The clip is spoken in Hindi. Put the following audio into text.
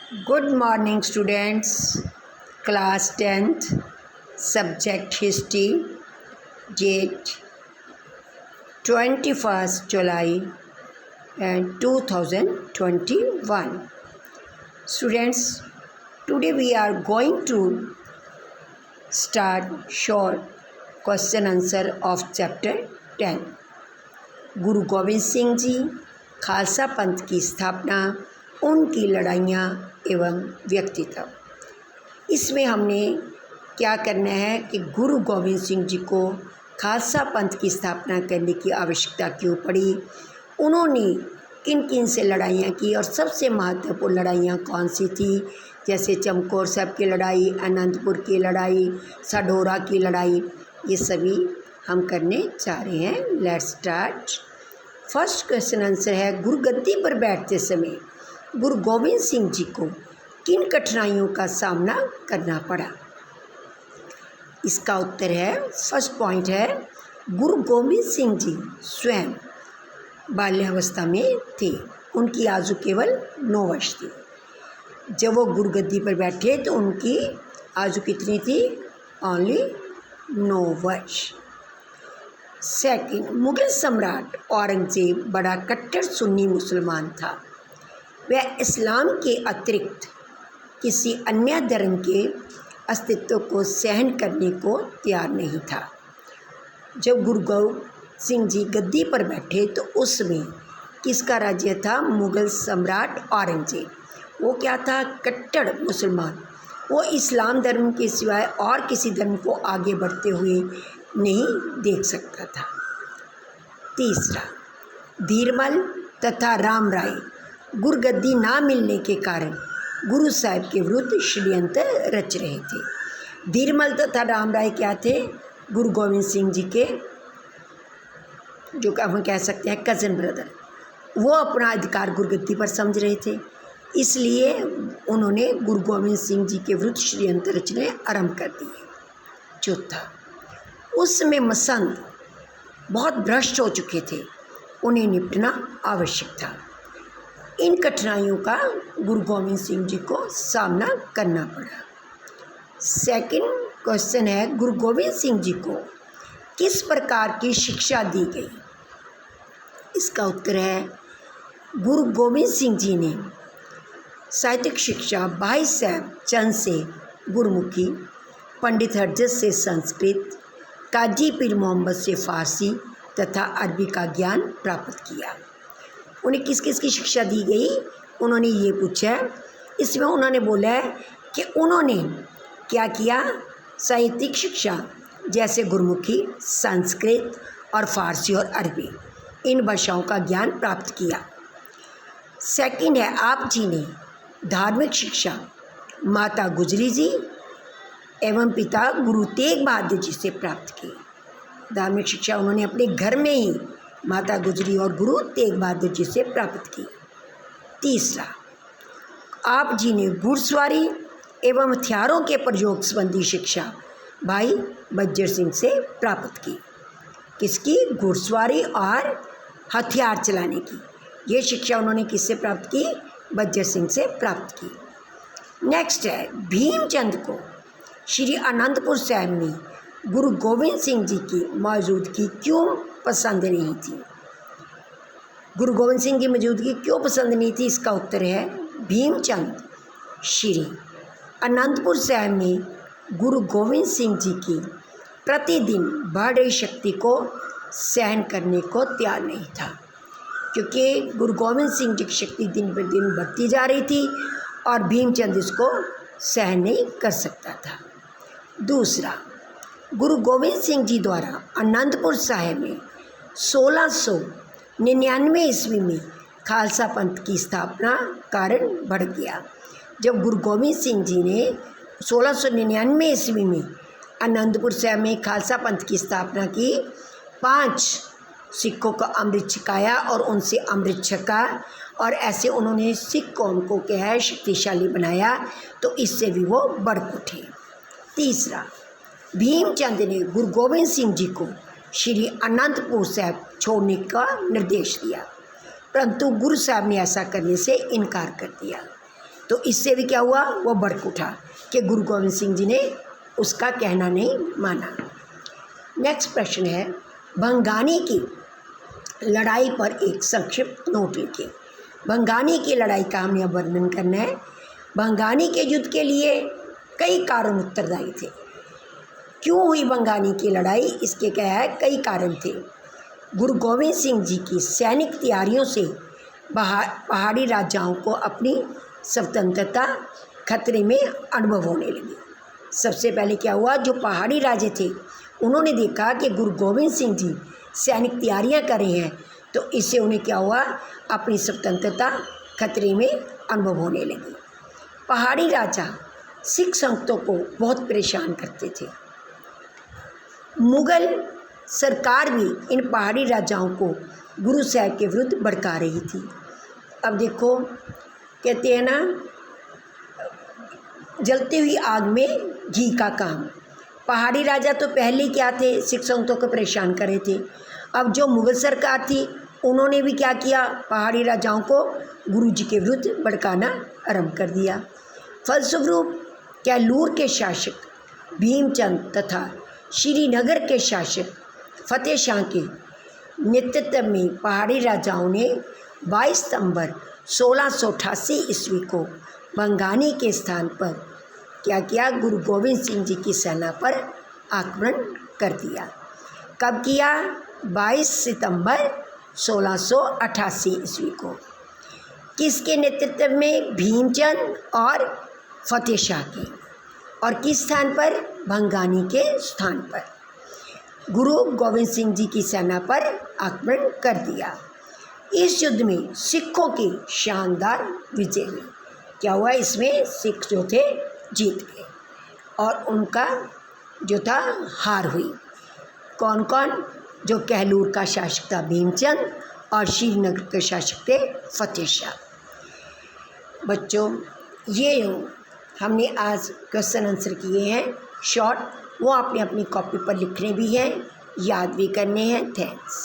Good morning, students. Class 10th, subject history, date 21st July and 2021. Students, today we are going to start short question answer of chapter 10. गुरु गोविंद सिंह जी, खालसा पंथ की स्थापना, उनकी लड़ाइयाँ एवं व्यक्तित्व। इसमें हमने क्या करना है कि गुरु गोविंद सिंह जी को खालसा पंथ की स्थापना करने की आवश्यकता क्यों पड़ी, उन्होंने किन किन से लड़ाइयाँ की और सबसे महत्वपूर्ण लड़ाइयाँ कौन सी थी, जैसे चमकौर साहब की लड़ाई, अनंतपुर की लड़ाई, सढौरा की लड़ाई, ये सभी हम करने जा रहे हैं। Let's start. First question answer है, गुरुगद्दी पर बैठते समय गुरु गोविंद सिंह जी को किन कठिनाइयों का सामना करना पड़ा। इसका उत्तर है, फर्स्ट पॉइंट है, गुरु गोविंद सिंह जी स्वयं बाल्यावस्था में थे। उनकी आयु केवल 9 वर्ष थी। जब वो गुरुगद्दी पर बैठे तो उनकी आयु कितनी थी? ओनली 9 वर्ष। सेकंड, मुगल सम्राट औरंगजेब बड़ा कट्टर सुन्नी मुसलमान था। वह इस्लाम के अतिरिक्त किसी अन्य धर्म के अस्तित्व को सहन करने को तैयार नहीं था। जब गुरु गोविंद सिंह जी गद्दी पर बैठे तो उसमें किसका राज्य था? मुगल सम्राट औरंगजेब। वो क्या था? कट्टर मुसलमान। वो इस्लाम धर्म के सिवाय और किसी धर्म को आगे बढ़ते हुए नहीं देख सकता था। तीसरा, धीरमल तथा राम राय गुरुगद्दी ना मिलने के कारण गुरु साहिब के विरुद्ध षड्यंत्र रच रहे थे। धीरमल तथा राम राय क्या थे? गुरु गोविंद सिंह जी के जो हम कह सकते हैं कज़न ब्रदर। वो अपना अधिकार गुरुगद्दी पर समझ रहे थे, इसलिए उन्होंने गुरु गोविंद सिंह जी के विरुद्ध षड्यंत्र रचने आरंभ कर दिए। चौथा, उस समय मसंद बहुत भ्रष्ट हो चुके थे, उन्हें निपटना आवश्यक था। इन कठिनाइयों का गुरु गोविंद सिंह जी को सामना करना पड़ा। सेकंड क्वेश्चन है, गुरु गोविंद सिंह जी को किस प्रकार की शिक्षा दी गई। इसका उत्तर है, गुरु गोविंद सिंह जी ने साहित्यिक शिक्षा भाई साहब चंद से गुरमुखी, पंडित हरजत से संस्कृत, काजी पीर मोहम्मद से फ़ारसी तथा अरबी का ज्ञान प्राप्त किया। उन्हें किस किस की शिक्षा दी गई, उन्होंने ये पूछा है। इसमें उन्होंने बोला है कि उन्होंने क्या किया? साहित्यिक शिक्षा जैसे गुरमुखी, संस्कृत और फ़ारसी और अरबी, इन भाषाओं का ज्ञान प्राप्त किया। सेकंड है, आप जी ने धार्मिक शिक्षा माता गुजरी जी एवं पिता गुरु तेग बहादुर जी से प्राप्त की। धार्मिक शिक्षा उन्होंने अपने घर में ही माता गुजरी और गुरु तेग बहादुर जी से प्राप्त की। तीसरा, आप जी ने घुड़सवारी एवं हथियारों के प्रयोग संबंधी शिक्षा भाई बज्जर सिंह से प्राप्त की। किसकी? घुड़सवारी और हथियार चलाने की। ये शिक्षा उन्होंने किससे प्राप्त की? बज्जर सिंह से प्राप्त की। नेक्स्ट है, भीमचंद को श्री अनंतपुर साहिब में गुरु गोविंद सिंह जी की मौजूदगी क्यों पसंद नहीं थी। गुरु गोविंद सिंह की मौजूदगी क्यों पसंद नहीं थी? इसका उत्तर है, भीमचंद श्री अनंतपुर साहिब में गुरु गोविंद सिंह जी की प्रतिदिन बढ़ रही शक्ति को सहन करने को तैयार नहीं था, क्योंकि गुरु गोविंद सिंह जी की शक्ति दिन पर दिन बढ़ती जा रही थी और भीमचंद इसको सहन नहीं कर सकता था। दूसरा, गुरु गोविंद सिंह जी द्वारा अनंतपुर साहिब में 1699 ईस्वी में खालसा पंथ की स्थापना कारण बढ़ गया। जब गुरु गोविंद सिंह जी ने 1699 ईस्वी में अनंतपुर साहिब में खालसा पंथ की स्थापना की, 5 सिखों को अमृत छकाया और उनसे अमृत छका, और ऐसे उन्होंने सिख कौम को क्या है शक्तिशाली बनाया, तो इससे भी वो बढ़ उठे। तीसरा, भीमचंद ने गुरु गोविंद सिंह जी को श्री अनंतपुर साहिब छोड़ने का निर्देश दिया, परंतु गुरु साहब ने ऐसा करने से इनकार कर दिया। तो इससे भी क्या हुआ, वो भड़क उठा कि गुरु गोविंद सिंह जी ने उसका कहना नहीं माना। नेक्स्ट प्रश्न है, भंगानी की लड़ाई पर एक संक्षिप्त नोट लिखिए। भंगानी की लड़ाई का हमें अब वर्णन करना है। भंगानी के युद्ध के लिए कई कारण उत्तरदायी थे। क्यों हुई भंगानी की लड़ाई, इसके क्या है, कई कारण थे। गुरु गोविंद सिंह जी की सैनिक तैयारियों से पहाड़ी राजाओं को अपनी स्वतंत्रता खतरे में अनुभव होने लगी। सबसे पहले क्या हुआ, जो पहाड़ी राजे थे उन्होंने देखा कि गुरु गोविंद सिंह जी सैनिक तैयारियां कर रहे हैं, तो इससे उन्हें क्या हुआ, अपनी स्वतंत्रता खतरे में अनुभव होने लगी। पहाड़ी राजा सिख संगतों को बहुत परेशान करते थे। मुगल सरकार भी इन पहाड़ी राजाओं को गुरु साहब के विरुद्ध भड़का रही थी। अब देखो, कहते हैं ना, जलती हुई आग में घी का काम। पहाड़ी राजा तो पहले क्या थे, सिख संगतों को परेशान कर रहे थे। अब जो मुगल सरकार थी उन्होंने भी क्या किया, पहाड़ी राजाओं को गुरु जी के विरुद्ध भड़काना आरंभ कर दिया। फलस्वरूप कैलूर के शासक भीमचंद तथा श्रीनगर के शासक फतेह शाह के नेतृत्व में पहाड़ी राजाओं ने 22 सितंबर 1688 ईस्वी को भंगानी के स्थान पर क्या किया, गुरु गोविंद सिंह जी की सेना पर आक्रमण कर दिया। कब किया, 22 सितंबर 1688 ईस्वी को। किसके नेतृत्व में, भीमचंद और फतेह शाह के। और किस स्थान पर, भंगानी के स्थान पर गुरु गोविंद सिंह जी की सेना पर आक्रमण कर दिया। इस युद्ध में सिखों की शानदार विजय हुई। क्या हुआ, इसमें सिख जो थे जीत गए और उनका जो था हार हुई। कौन कौन, जो कैलूर का शासक था भीमचंद और श्रीनगर के शासक थे फतेह शाह। बच्चों, ये हमने आज क्वेश्चन आंसर किए हैं शॉर्ट, वो आपने अपनी कॉपी पर लिखने भी हैं, याद भी करने हैं। थैंक्स।